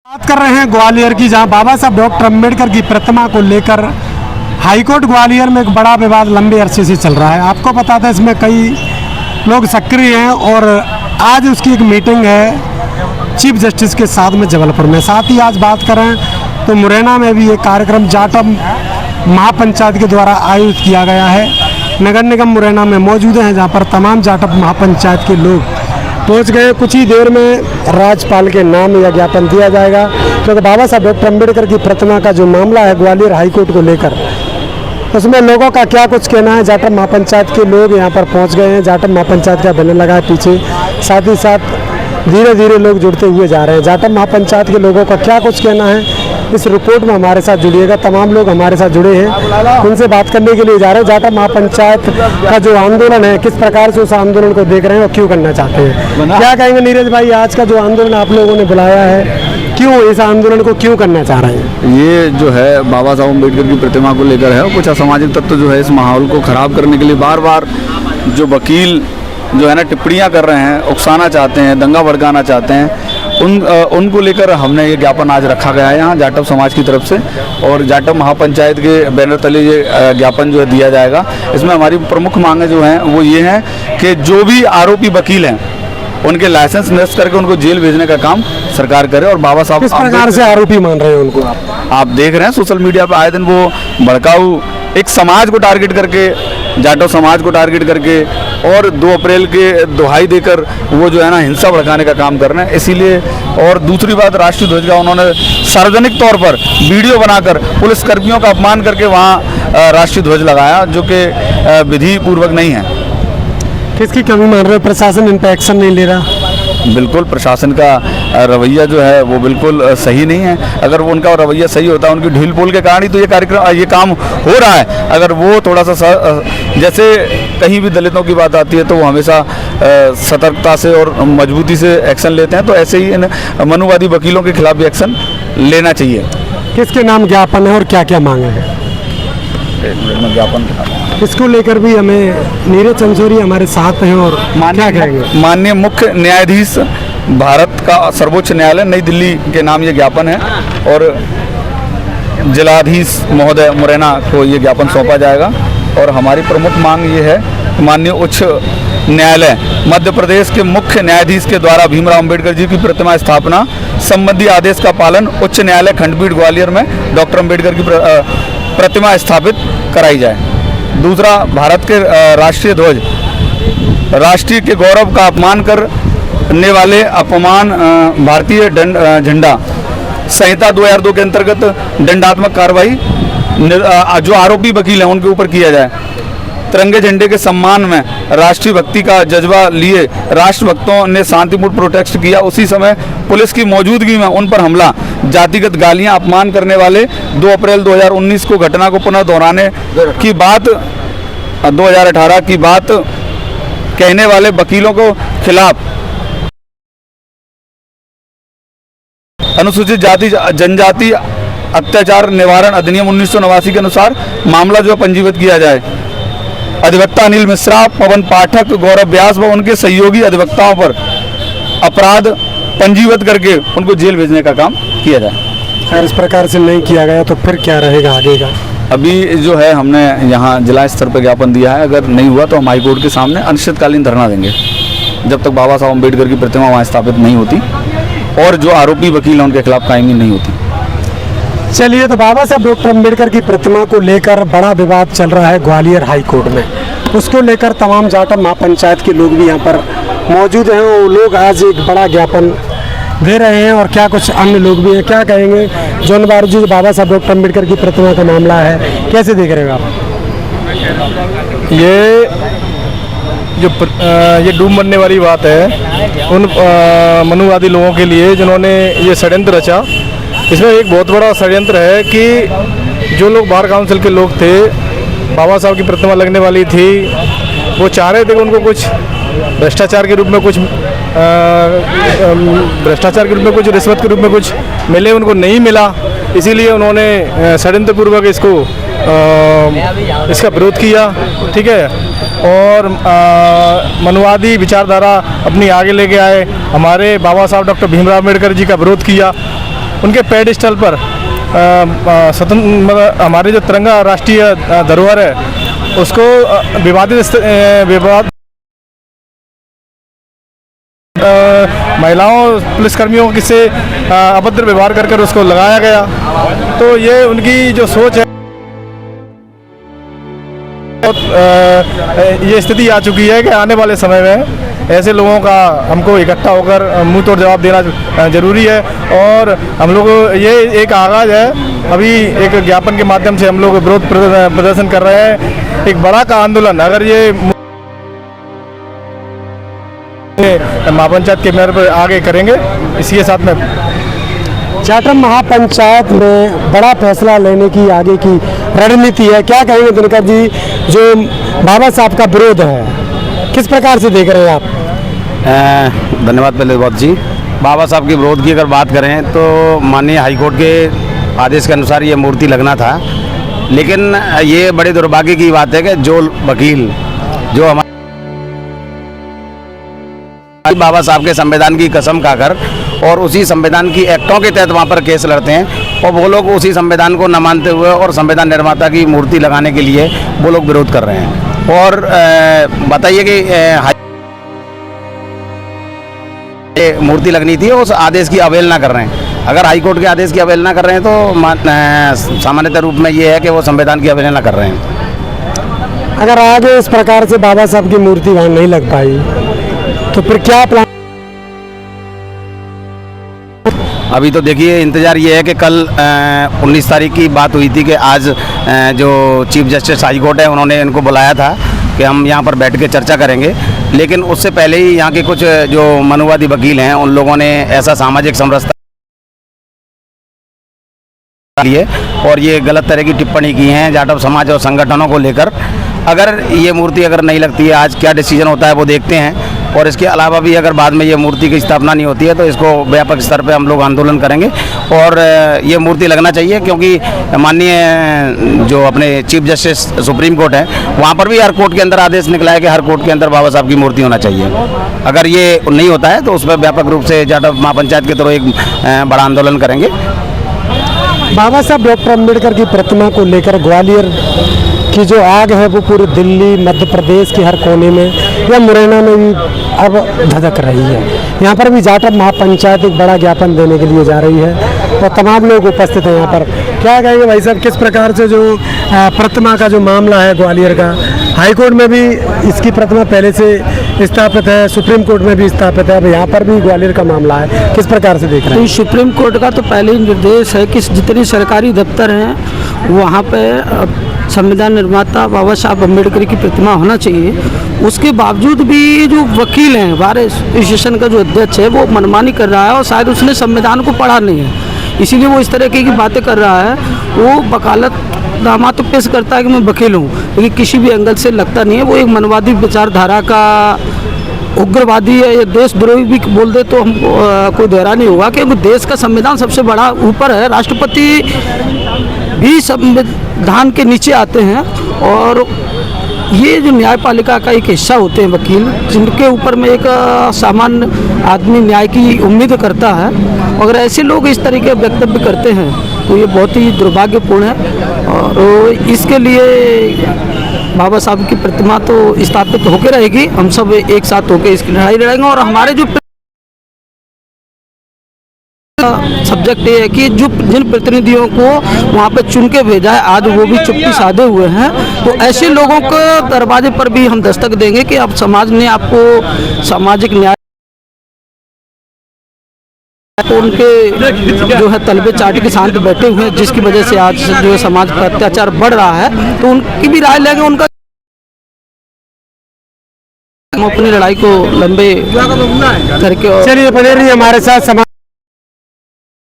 बात कर रहे हैं ग्वालियर की, जहां बाबा साहब डॉक्टर अम्बेडकर की प्रतिमा को लेकर हाईकोर्ट ग्वालियर में एक बड़ा विवाद लंबे अरसे से चल रहा है। आपको पता था इसमें कई लोग सक्रिय हैं और आज उसकी एक मीटिंग है चीफ जस्टिस के साथ में जबलपुर में। साथ ही आज बात करें तो मुरैना में भी एक कार्यक्रम जाटव महापंचायत के द्वारा आयोजित किया गया है। नगर निगम मुरैना में मौजूद हैं, जहां पर तमाम जाटव महापंचायत के लोग पहुंच गए। कुछ ही देर में राज्यपाल के नाम यह ज्ञापन दिया जाएगा, क्योंकि बाबा साहब डॉक्टर अम्बेडकर की प्रतिमा का जो मामला है ग्वालियर हाईकोर्ट को लेकर, उसमें लोगों का क्या कुछ कहना है। जाटव महापंचायत के लोग यहाँ पर पहुँच गए हैं। जाटव महापंचायत का बैनर लगा है पीछे, साथ ही साथ धीरे धीरे लोग जुड़ते हुए जा रहे हैं। जाटव महापंचायत के लोगों का क्या कुछ कहना है, इस रिपोर्ट में हमारे साथ जुड़िएगा। तमाम लोग हमारे साथ जुड़े हैं, उनसे बात करने के लिए जा रहे हैं। जाटव महापंचायत का जो आंदोलन है, किस प्रकार से उस आंदोलन को देख रहे हैं और क्यों करना चाहते हैं, क्या कहेंगे नीरज भाई? आज का जो आंदोलन आप लोगों ने बुलाया है, क्यों इस आंदोलन को क्यों करना चाह रहे हैं? ये जो है बाबा साहब अम्बेडकर की प्रतिमा को लेकर है। कुछ असामाजिक तत्व जो है इस माहौल को ख़राब करने के लिए बार बार जो वकील जो है ना टिप्पणियां कर रहे हैं, उकसाना चाहते हैं, दंगा भड़काना चाहते हैं, उनको लेकर हमने ये ज्ञापन आज रखा गया है यहाँ जाटव समाज की तरफ से। और जाटव महापंचायत के बैनर तले ये ज्ञापन जो है दिया जाएगा। इसमें हमारी प्रमुख मांगें जो हैं वो ये हैं कि जो भी आरोपी वकील हैं उनके लाइसेंस निरस्त करके उनको जेल भेजने का काम सरकार करे। और बाबा साहब किस प्रकार से आरोपी मान रहे हैं उनको? आप देख रहे हैं सोशल मीडिया पर आए दिन वो भड़काऊ एक समाज को टारगेट करके, जाटव समाज को टारगेट करके और 2 अप्रैल के दुहाई देकर वो जो है ना हिंसा भड़काने का काम कर रहे हैं। इसीलिए और दूसरी बात, राष्ट्रीय ध्वज का उन्होंने सार्वजनिक तौर पर वीडियो बनाकर पुलिस कर्मियों का अपमान करके वहाँ राष्ट्रीय ध्वज लगाया, जो कि विधि पूर्वक नहीं है। किसकी कमी मान रहे हो? प्रशासन इन पर एक्शन नहीं ले रहा? बिल्कुल, प्रशासन का रवैया जो है वो बिल्कुल सही नहीं है। अगर वो उनका रवैया सही होता, उनकी ढील पोल के कारण ही तो ये काम हो रहा है। अगर वो थोड़ा सा जैसे कहीं भी दलितों की बात आती है तो वो हमेशा सतर्कता से और मजबूती से एक्शन लेते हैं, तो ऐसे ही इन मनुवादी वकीलों के खिलाफ भी एक्शन लेना चाहिए। किसके नाम ज्ञापन है और क्या क्या मांगे हैं? ज्ञापन इसको लेकर भी हमें नीरज चंसोरी हमारे साथ हैं और क्या कहेंगे? माननीय मुख्य न्यायाधीश भारत का सर्वोच्च न्यायालय नई दिल्ली के नाम ये ज्ञापन है और जिलाधीश महोदय मुरैना को ये ज्ञापन सौंपा जाएगा। और हमारी प्रमुख मांग ये है, माननीय उच्च न्यायालय मध्य प्रदेश के मुख्य न्यायाधीश के द्वारा भीमराव अम्बेडकर जी की प्रतिमा स्थापना संबंधी आदेश का पालन उच्च न्यायालय खंडपीठ ग्वालियर में डॉक्टर अम्बेडकर की प्रतिमा स्थापित कराई जाए। दूसरा, भारत के राष्ट्रीय ध्वज, राष्ट्रीय के गौरव का अपमान करने वाले अपमान भारतीय झंडा संहिता 2002 के अंतर्गत दंडात्मक कार्रवाई जो आरोपी वकील हैं उनके ऊपर किया जाए। तिरंगे झंडे के सम्मान में राष्ट्रीय भक्ति का जज्बा लिए राष्ट्रभक्तों ने शांतिपूर्ण प्रोटेस्ट किया, उसी समय पुलिस की मौजूदगी में उन पर हमला, जातिगत गालियां, अपमान करने वाले 2 अप्रैल 2019 को घटना को पुनः दोहराने की बात 2018 की बात कहने वाले वकीलों को खिलाफ अनुसूचित जाति जनजाति अत्याचार निवारण अधिनियम 1989 के अनुसार मामला जो पंजीबद्ध किया जाए। अधिवक्ता अनिल मिश्रा, पवन पाठक, गौरव व्यास व उनके सहयोगी अधिवक्ताओं पर अपराध पंजीबद्ध करके उनको जेल भेजने का काम किया जाए। अगर इस प्रकार से नहीं किया गया तो फिर क्या रहेगा आगे का? अभी जो है हमने यहाँ जिला स्तर पर ज्ञापन दिया है, अगर नहीं हुआ तो हम हाईकोर्ट के सामने अनिश्चितकालीन धरना देंगे जब तक बाबा साहब अम्बेडकर की प्रतिमा वहाँ स्थापित नहीं होती और जो आरोपी वकील हैं उनके खिलाफ कायमी नहीं होती। चलिए, तो बाबा साहब डॉक्टर अम्बेडकर की प्रतिमा को लेकर बड़ा विवाद चल रहा है ग्वालियर हाईकोर्ट में। उसको लेकर तमाम जाटव महापंचायत के लोग भी यहाँ पर मौजूद हैं। वो लोग आज एक बड़ा ज्ञापन दे रहे हैं और क्या कुछ अन्य लोग भी हैं। क्या कहेंगे जौन बारू जी, बाबा साहब डॉक्टर अम्बेडकर की प्रतिमा का मामला है, कैसे देख रहे हो आप? ये डूब मरने वाली बात है उन मनुवादी लोगों के लिए जिन्होंने ये षड्यंत्र रचा। इसमें एक बहुत बड़ा षड्यंत्र है कि जो लोग बार काउंसिल के लोग थे, बाबा साहब की प्रतिमा लगने वाली थी, वो चाह रहे थे कि उनको कुछ भ्रष्टाचार के रूप में कुछ रिश्वत के रूप में कुछ मिले, उनको नहीं मिला। इसीलिए उन्होंने षड्यंत्रपूर्वक इसका विरोध किया, ठीक है। और मनुवादी विचारधारा अपनी आगे लेके आए, हमारे बाबा साहब डॉक्टर भीमराव अम्बेडकर जी का विरोध किया। उनके पेडिस्टल पर स्वतंत्र मतलब हमारे जो तिरंगा राष्ट्रीय धरोहर है उसको विवाद महिलाओं पुलिसकर्मियों से अभद्र व्यवहार कर उसको लगाया गया। तो ये उनकी जो सोच है ये स्थिति आ चुकी है कि आने वाले समय में ऐसे लोगों का हमको इकट्ठा होकर मुंह तोड़ जवाब देना जरूरी है। और हम लोग ये एक आगाज़ है, अभी एक ज्ञापन के माध्यम से हम लोग विरोध प्रदर्शन कर रहे हैं। एक बड़ा का आंदोलन अगर ये महापंचायत के मेयर पर आगे करेंगे। इसके साथ में जाटव महापंचायत में बड़ा फैसला लेने की आगे की रणनीति है। क्या कहेंगे दिनकर जी, जो बाबा साहब का विरोध है किस प्रकार से देख रहे हैं आप? धन्यवाद पहले बहुत जी। बाबा साहब के विरोध की अगर बात करें तो माननीय हाईकोर्ट के आदेश के अनुसार ये मूर्ति लगना था, लेकिन ये बड़े दुर्भाग्य की बात है कि जो वकील जो हमारे बाबा साहब के संविधान की कसम खाकर और उसी संविधान की एक्टों के तहत वहाँ पर केस लड़ते हैं और वो लोग उसी संविधान को न मानते हुए और संविधान निर्माता की मूर्ति लगाने के लिए वो लोग विरोध कर रहे हैं। और बताइए कि मूर्ति लगनी थी, उस आदेश की अवहेलना कर रहे हैं। अगर हाईकोर्ट के आदेश की अवहेलना कर रहे हैं तो सामान्यतः रूप में ये है कि वो संविधान की अवहेलना कर रहे हैं। अगर आगे इस प्रकार से बाबा साहब की मूर्ति वहाँ नहीं लग पाई तो फिर क्या प्लान? अभी तो देखिए इंतज़ार ये है कि कल 19 तारीख की बात हुई थी कि आज जो चीफ जस्टिस हाई कोर्ट है उन्होंने इनको बुलाया था कि हम यहाँ पर बैठ के चर्चा करेंगे, लेकिन उससे पहले ही यहाँ के कुछ जो मनुवादी वकील हैं उन लोगों ने ऐसा सामाजिक समरसता लिए और ये गलत तरह की टिप्पणी की हैं जाटव समाज और संगठनों को लेकर। अगर ये मूर्ति अगर नहीं लगती है, आज क्या डिसीजन होता है वो देखते हैं। और इसके अलावा भी अगर बाद में ये मूर्ति की स्थापना नहीं होती है तो इसको व्यापक स्तर पे हम लोग आंदोलन करेंगे और ये मूर्ति लगना चाहिए, क्योंकि माननीय जो अपने चीफ जस्टिस सुप्रीम कोर्ट है वहाँ पर भी हर कोर्ट के अंदर आदेश निकला है कि हर कोर्ट के अंदर बाबा साहब की मूर्ति होना चाहिए। अगर ये नहीं होता है तो उस पर व्यापक रूप से जाटव महापंचायत के थ्रू एक बड़ा आंदोलन करेंगे। बाबा साहब डॉक्टर अम्बेडकर की प्रतिमा को लेकर ग्वालियर की जो आग है वो पूरे दिल्ली मध्य प्रदेश के हर कोने में या मुरैना में भी अब धधक रही है। यहाँ पर भी जाटव महापंचायत एक बड़ा ज्ञापन देने के लिए जा रही है और तमाम लोग उपस्थित हैं यहाँ पर। क्या कहेंगे भाई साहब, किस प्रकार से जो प्रतिमा का जो मामला है ग्वालियर का, हाईकोर्ट में भी इसकी प्रतिमा पहले से स्थापित है, सुप्रीम कोर्ट में भी स्थापित है, अब यहाँ पर भी ग्वालियर का मामला है, किस प्रकार से देख रहे हैं? सुप्रीम कोर्ट का तो पहले ही निर्देश है कि जितनी सरकारी दफ्तर हैं वहाँ पे संविधान निर्माता बाबा साहब अम्बेडकर की प्रतिमा होना चाहिए। उसके बावजूद भी जो वकील हैं, बार एसोसिएशन का जो अध्यक्ष है वो मनमानी कर रहा है और शायद उसने संविधान को पढ़ा नहीं है, इसीलिए वो इस तरह की बातें कर रहा है। वो वकालतनामा तो पेश करता है कि मैं वकील हूँ, लेकिन किसी भी एंगल से लगता नहीं है। वो एक मनवादी विचारधारा का उग्रवादी है या देशद्रोही भी बोल दे तो हमको कोई दोहरा नहीं होगा, क्योंकि देश का संविधान सबसे बड़ा ऊपर है, राष्ट्रपति भी संविधान के नीचे आते हैं और ये जो न्यायपालिका का एक हिस्सा होते हैं वकील, जिनके ऊपर में एक सामान्य आदमी न्याय की उम्मीद करता है। अगर ऐसे लोग इस तरह के वक्तव्य करते हैं तो ये बहुत ही दुर्भाग्यपूर्ण है और इसके लिए बाबा साहब की प्रतिमा तो स्थापित होकर रहेगी। हम सब एक साथ होकर इसकी लड़ाई लड़ेंगे और हमारे जो सब्जेक्ट ये है कि जो जिन प्रतिनिधियों को वहाँ पे चुन के भेजा है आज वो भी चुप्पी साधे हुए हैं, तो ऐसे लोगों को दरवाजे पर भी हम दस्तक देंगे कि अब समाज ने आपको सामाजिक न्याय उनके जो है तलबे चाट के साथ बैठे हुए हैं, जिसकी वजह से आज जो है समाज पर अत्याचार बढ़ रहा है, तो उनकी भी राय लेंगे। उनका हम अपनी लड़ाई को लंबे करके चलिए बने रहिए हमारे साथ।